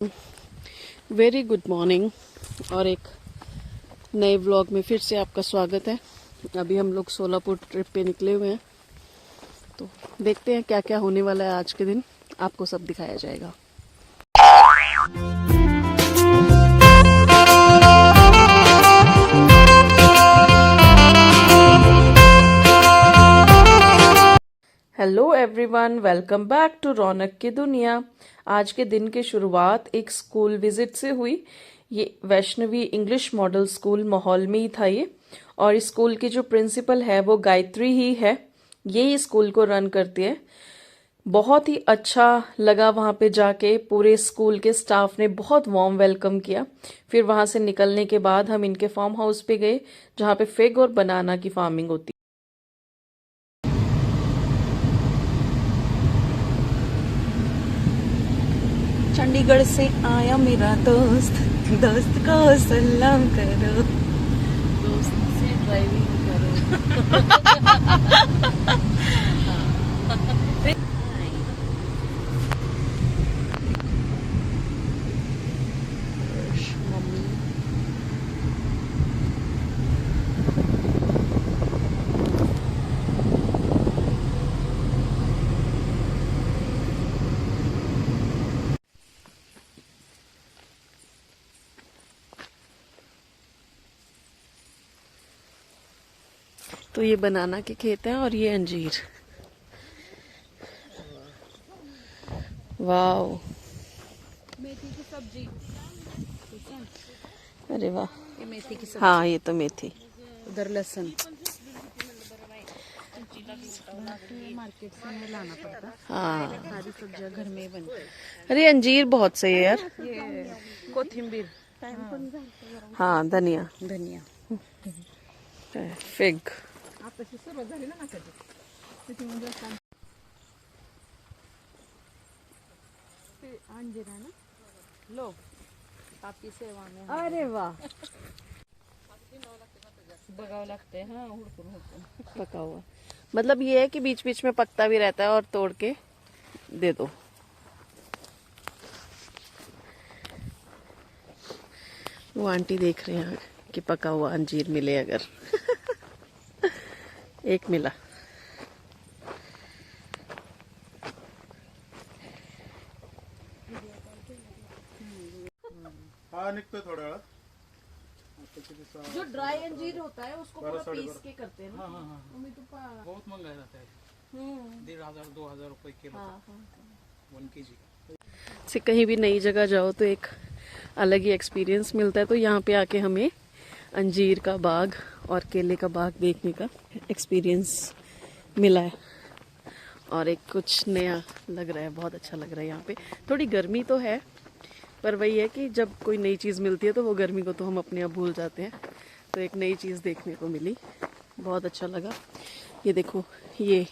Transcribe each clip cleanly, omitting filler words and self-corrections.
Very good morning और एक नए व्लॉग में फिर से आपका स्वागत है। अभी हम लोग सोलापुर ट्रिप पे निकले हुए हैं, तो देखते हैं क्या क्या होने वाला है आज के दिन। आपको सब दिखाया जाएगा। Hello everyone, welcome back to Raunak की दुनिया। आज के दिन की शुरुआत एक स्कूल विजिट से हुई। ये वैष्णवी इंग्लिश मॉडल स्कूल माहौल में ही था ये, और इस स्कूल की जो प्रिंसिपल है वो गायत्री ही है। ये स्कूल को रन करती है। बहुत ही अच्छा लगा वहाँ पे जाके। पूरे स्कूल के स्टाफ ने बहुत वार्म वेलकम किया। फिर वहाँ से निकलने के बाद हम इनके फार्म हाउस पे गए, जहाँ पे फिग और बनाना की फार्मिंग होती है। चंडीगढ़ से आया मेरा दोस्त, दोस्त को सलाम करो। दोस्त से ड्राइविंग करो। तो ये बनाना के खेत हैं और ये अंजीर। वाओ, मेथी की सब्जी। अरे वाह। ये मेथी की सब्जी। हाँ, ये तो मेथी। उधर लहसुन। मार्केट से नहीं लाना पड़ता। हाँ, सारी सब्जियां घर में ही बनती। अरे अंजीर बहुत सही है यार। ये कोथिंबीर। हाँ, धनिया, धनिया। फिग। अंजीर है ना, लो आपकी सेवा में। अरे वाह, बगाव लगते हैं। हाँ, हुड़कुन हुड़कुन। पका हुआ। मतलब ये है कि बीच बीच में पकता भी रहता है और तोड़ के दे दो। वो आंटी देख रहे हैं कि पका हुआ अंजीर मिले अगर। एक मिला। हाँ, निकते थोड़ा वेळा. जो ड्राई अंजीर होता है उसको पूरा पीस के करते हैं ना। बहुत महंगा रहता है। 1,500-2,000 रुपए किलो। 1 kg का। से कहीं भी नई जगह जाओ तो एक अलग ही एक्सपीरियंस मिलता है। तो यहाँ पे आके हमें अंजीर का बाग और केले का बाग देखने का एक्सपीरियंस मिला है, और एक कुछ नया लग रहा है। बहुत अच्छा लग रहा है यहाँ पे। थोड़ी गर्मी तो है, पर वही है कि जब कोई नई चीज़ मिलती है तो वो गर्मी को तो हम अपने आप भूल जाते हैं। तो एक नई चीज़ देखने को मिली, बहुत अच्छा लगा। ये देखो, ये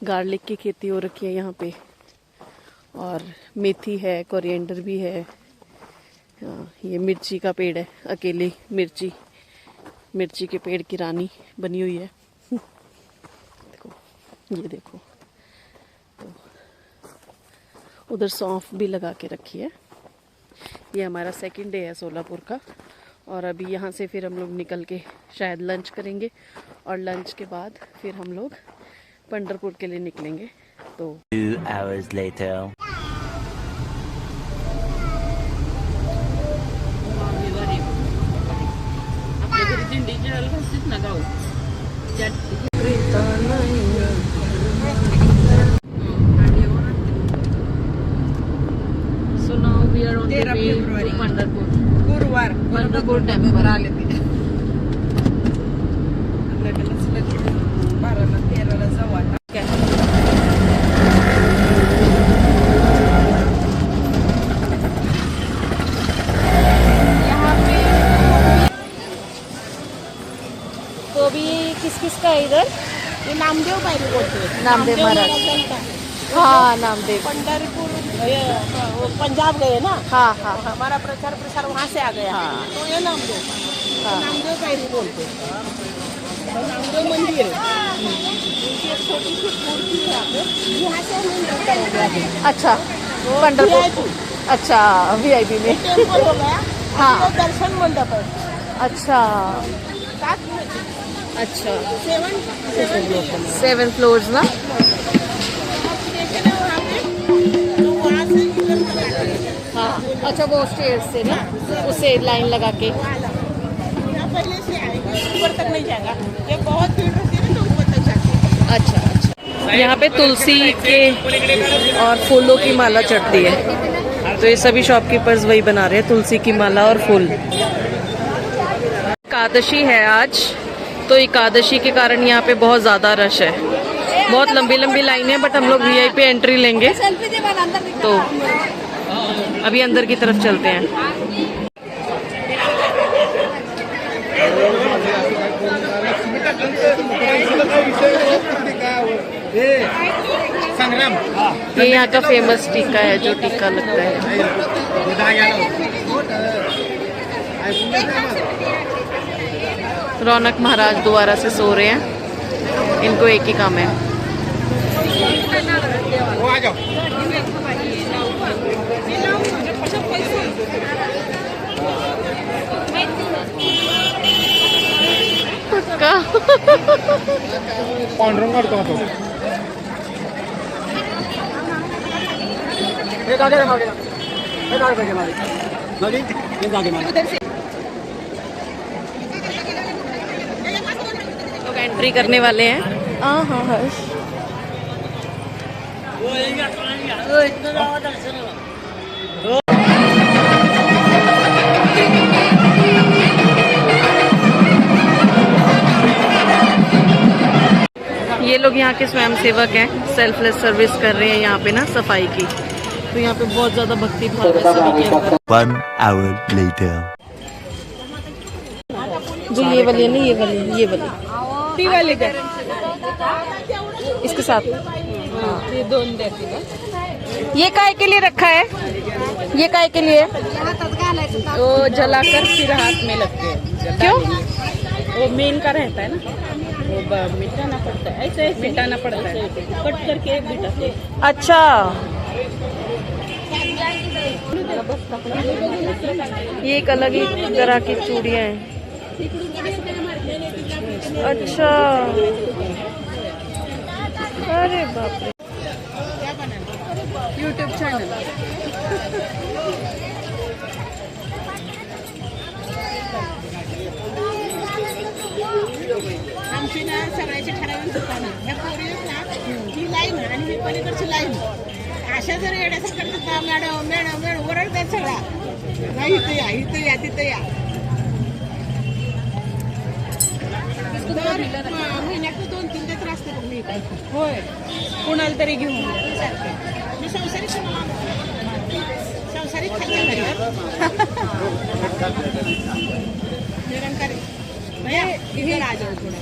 गार्लिक की खेती हो रखी है यहाँ पे, और मेथी है, कोरिएंडर भी है। ये मिर्ची का पेड़ है, अकेली मिर्ची के पेड़ की रानी बनी हुई है। देखो, ये देखो। तो उधर सौंफ भी लगा के रखी है। ये हमारा सेकंड डे है सोलापुर का, और अभी यहाँ से फिर हम लोग निकल के शायद लंच करेंगे, और लंच के बाद फिर हम लोग पंढरपुर के लिए निकलेंगे। तो 2 hours later. आपल्या घरी दिंडीची हल घालतीत ना गाव. So now we are on the way to Pandharpur. गुरुवार पंढरपूर टेम्पल. आले ते. लगेच 12-13 जाऊ आता. तो अभी किस का है इधर? ये नामदेव बाई बोलते हैं. नामदेव महाराज. हाँ, नामदेव. पंढरपुर वो पंजाब गए ना. हाँ हाँ हमारा प्रचार प्रसार वहाँ से आ गया. हाँ. तो ये नामदेव. हाँ. नामदेव बाई बोलते हैं. नामदेव मंदिर है. उनकी एक छोटी सी मूर्ति है यहाँ पे. यहाँ से हम इंटर करेंगे. अच्छा, पंढरपुर. अच्छा वीआईपी में। टेम्पल हो गया। हाँ। और दर्शन मंडप है। अच्छा 7 में अच्छा 7 7 फ्लोर्स ना। स्टेशन है वहाँ पे, तो वहाँ से इधर तक आते हैं। हाँ अच्छा वो स्टेयर्स से ना, उसे लाइन लगा के। यहाँ पहले से आएंगे, ऊपर तक नहीं जाएगा। ये बहुत भीड़ होती है ना, तो ऊपर तक जाते हैं। अच्छा अच्छा। यहाँ पे तुलसी के और फूलों की माला चढ़ती है, तो ये सभी शॉपकीपर्स वही बना रहे हैं, तुलसी की माला और फूल। एकादशी है आज, तो एकादशी के कारण यहाँ पे बहुत ज़्यादा रश है, बहुत लंबी लंबी लाइन है। बट हम लोग वीआईपी एंट्री लेंगे, तो अभी अंदर की तरफ चलते हैं। संग्राम ये यहाँ का फेमस टीका है, जो टीका लगता है। रौनक महाराज दोबारा से सो रहे हैं, इनको एक ही काम है। वो आ जाओ। पक्का पांडुरंग काढतो तो लोग एंट्री करने वाले हैं। हाँ हाँ हर्ष, ये लोग यहाँ के स्वयं सेवक हैं, सेल्फलेस सर्विस कर रहे हैं यहाँ पे ना सफाई की, तो यहाँ पे बहुत ज्यादा भक्ति भाव है सभी के अंदर। 1 hour later. जो ये वाली है ना, ये वाली ती वाली द्या। इसके साथ। ये 2 देती ना। ये काय के लिए रखा है, ये काय के लिए? वो जलाकर फिर हाथ में लगते हैं। क्यों? वो मेन का रहता है ना, वो मिटाना पड़ता है, ऐसे मिटाना पड़ता है, कट करके मिटाते हैं। अच्छा, ये एक अलग ही तरह की चूड़ियाँ हैं। अच्छा, अरे बाप रे। यूट्यूब चॅनल आमची ना सगळ्याची ठराविक दुकान आहे. ह्या पोरी आहेत ना, ही लाईन आणि ही पलीकडची लाईन, अशा जर येण्यासारखं करतात ना, मॅडम मॅडम मॅडम ओरडतात सगळा, नाही इथं या इथं या तिथं या. महिन्यात 2-3 देत असते बघ मी. होय, कुणाला तरी घेऊन मी संसारिक खाल्ल्या निरंकारी भैया इधर आ जाओ थोड़ा.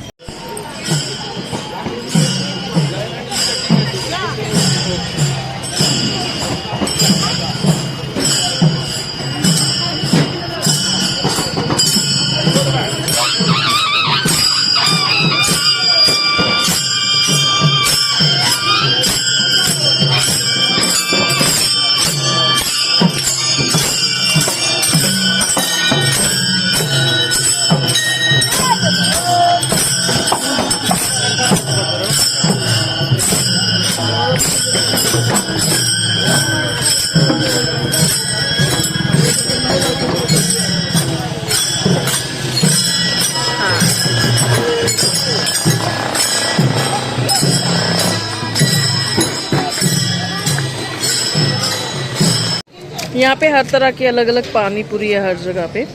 यहाँ पे हर तरह की अलग अलग पानी पूरी है हर जगह पे।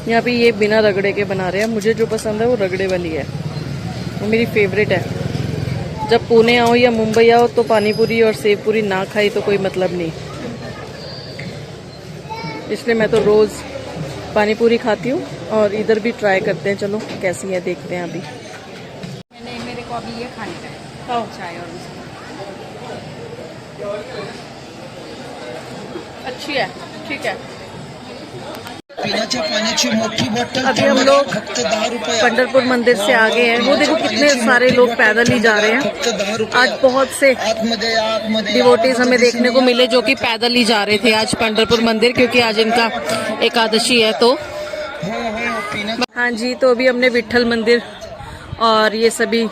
यहाँ पे ये बिना रगड़े के बना रहे हैं, मुझे जो पसंद है वो रगड़े वाली है, वो मेरी फेवरेट है। जब पुणे आओ या मुंबई आओ तो पानी पूरी और सेव पूरी ना खाई तो कोई मतलब नहीं, इसलिए मैं तो रोज़ पानी पूरी खाती हूँ। और इधर भी ट्राई करते हैं, चलो कैसी है देखते हैं अभी। मेरे को अभी ये खाने का है, चाय और अच्छी है, ठीक है। पिण्याच्या पाण्याची मोठी बॉटल अभी हम लोग फक्त 10 रुपये पंढरपुर मंदिर से आ गए हैं। वो देखो कितने सारे लोग पैदल ही जा रहे फक्त 10 हैं। रुपये आज बहुत से आतमध्ये आतमध्ये डिवोटीज हमें देखने को मिले जो कि पैदल ही जा रहे थे आज पंढरपुर मंदिर, क्योंकि आज इनका एकादशी है। तो हाँ जी, तो अभी हमने विट्ठल मंदिर और ये सभी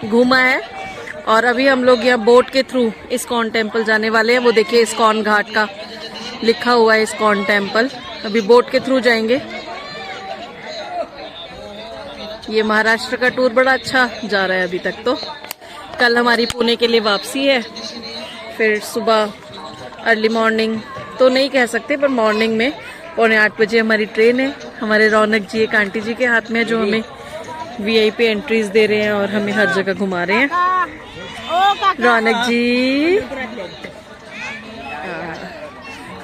घूमा है और अभी हम लोग यहाँ बोट के थ्रू इस्कॉन टेम्पल जाने वाले हैं। वो देखिए इस्कॉन घाट का लिखा हुआ है इस्कॉन टेम्पल। अभी बोट के थ्रू जाएंगे। ये महाराष्ट्र का टूर बड़ा अच्छा जा रहा है अभी तक। तो कल हमारी पुणे के लिए वापसी है, फिर सुबह अर्ली मॉर्निंग तो नहीं कह सकते पर मॉर्निंग में 7:45 बजे हमारी ट्रेन है। हमारे रौनक जी एक आंटी जी के हाथ में है जो हमें VIP एंट्रीज दे रहे हैं और हमें हर जगह घुमा रहे हैं। रौनक जी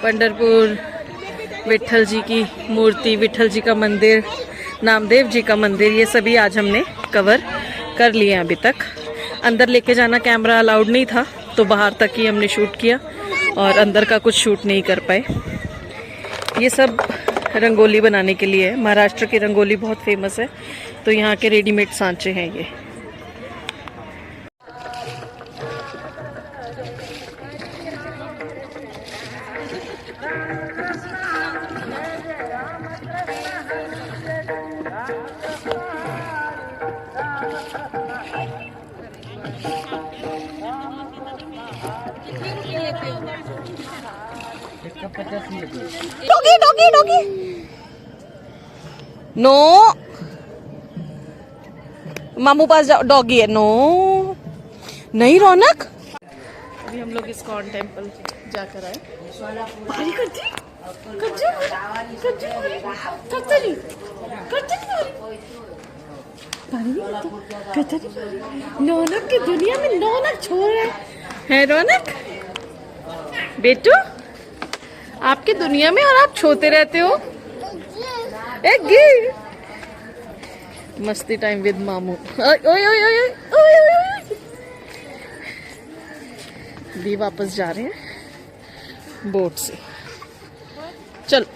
पंढरपुर, विट्ठल जी की मूर्ति, विट्ठल जी का मंदिर, नामदेव जी का मंदिर, ये सभी आज हमने कवर कर लिए हैं अभी तक। अंदर लेके जाना कैमरा अलाउड नहीं था तो बाहर तक ही हमने शूट किया और अंदर का कुछ शूट नहीं कर पाए। ये सब रंगोली बनाने के लिए है। महाराष्ट्र की रंगोली बहुत फेमस है, तो यहाँ के रेडीमेड सांचे हैं ये। डॉगी डॉगी डॉगी नो, मामू पास जाओ, डॉगी है। नो नहीं रौनक। अभी हम लोग इस्कॉन टेम्पल जाकर आए। पारी करती रौनक की दुनिया में रौनक छोड़ रहे हैं। रौनक बेटू आपकी दुनिया में और आप छोते रहते हो। एक गिर मस्ती टाइम विद मामू। ओए ओए ओए ओए ओए ओए। भी वापस जा रहे हैं बोट से। चल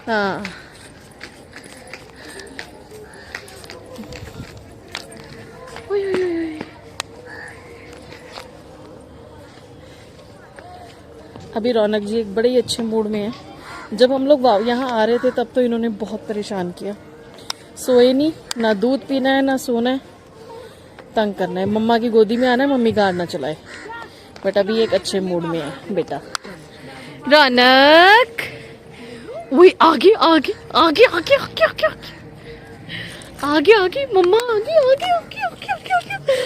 हाँ ओए ओए ओए। अभी रौनक जी एक बड़े ही अच्छे मूड में है। जब हम लोग यहाँ आ रहे थे तब तो इन्होंने बहुत परेशान किया। सोए नहीं, ना दूध पीना है ना सोना है, तंग करना है। मम्मा की गोदी में आना है, मम्मी कार ना चलाए। बट अभी एक अच्छे मूड में है बेटा। रौनक वही आगे आगे आगे आगे आगे आगे आगे आगे मम्मा आगे आगे आगे आगे आगे आगे आगे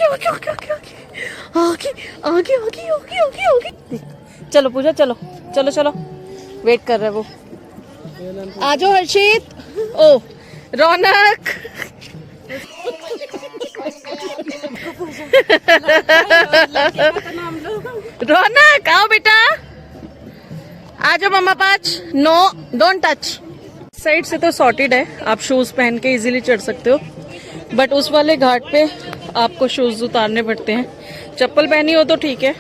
आगे आगे आगे आगे आगे आगे आगे आगे। चलो पूजा चलो चलो चलो, वेट कर रहे वो। आ जाओ हर्षित। ओ रौनक रौनक आओ बेटा, आ जाओ मम्मा पास। No don't touch. साइड से तो सॉर्टेड है, आप शूज पहन के इजीली चढ़ सकते हो, बट उस वाले घाट पे आपको शूज उतारने पड़ते हैं। चप्पल पहनी हो तो ठीक है,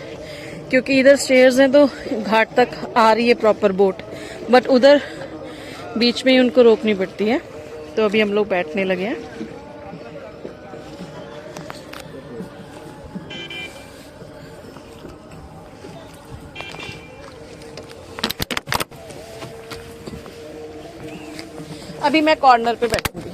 क्योंकि इधर स्टेयर्स हैं तो घाट तक आ रही है प्रॉपर बोट, बट उधर बीच में ही उनको रोकनी पड़ती है। तो अभी हम लोग बैठने लगे हैं। अभी मैं कॉर्नर पे बैठूंगी।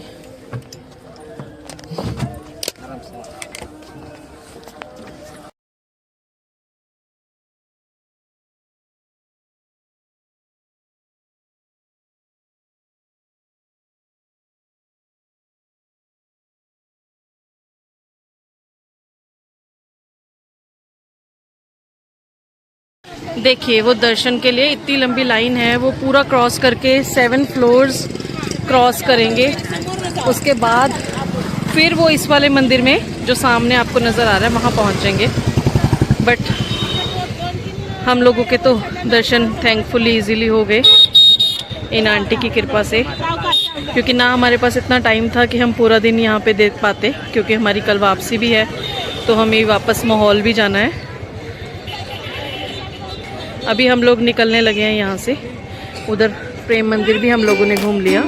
देखिए वो दर्शन के लिए इतनी लंबी लाइन है, वो पूरा क्रॉस करके 7 फ्लोर्स क्रॉस करेंगे। उसके बाद फिर वो इस वाले मंदिर में जो सामने आपको नज़र आ रहा है वहाँ पहुँचेंगे। बट हम लोगों के तो दर्शन थैंकफुली इजीली हो गए इन आंटी की कृपा से, क्योंकि ना हमारे पास इतना टाइम था कि हम पूरा दिन यहाँ पे देख पाते, क्योंकि हमारी कल वापसी भी है तो हमें वापस माहौल भी जाना है। अभी हम लोग निकलने लगे हैं यहाँ से। उधर प्रेम मंदिर भी हम लोगों ने घूम लिया।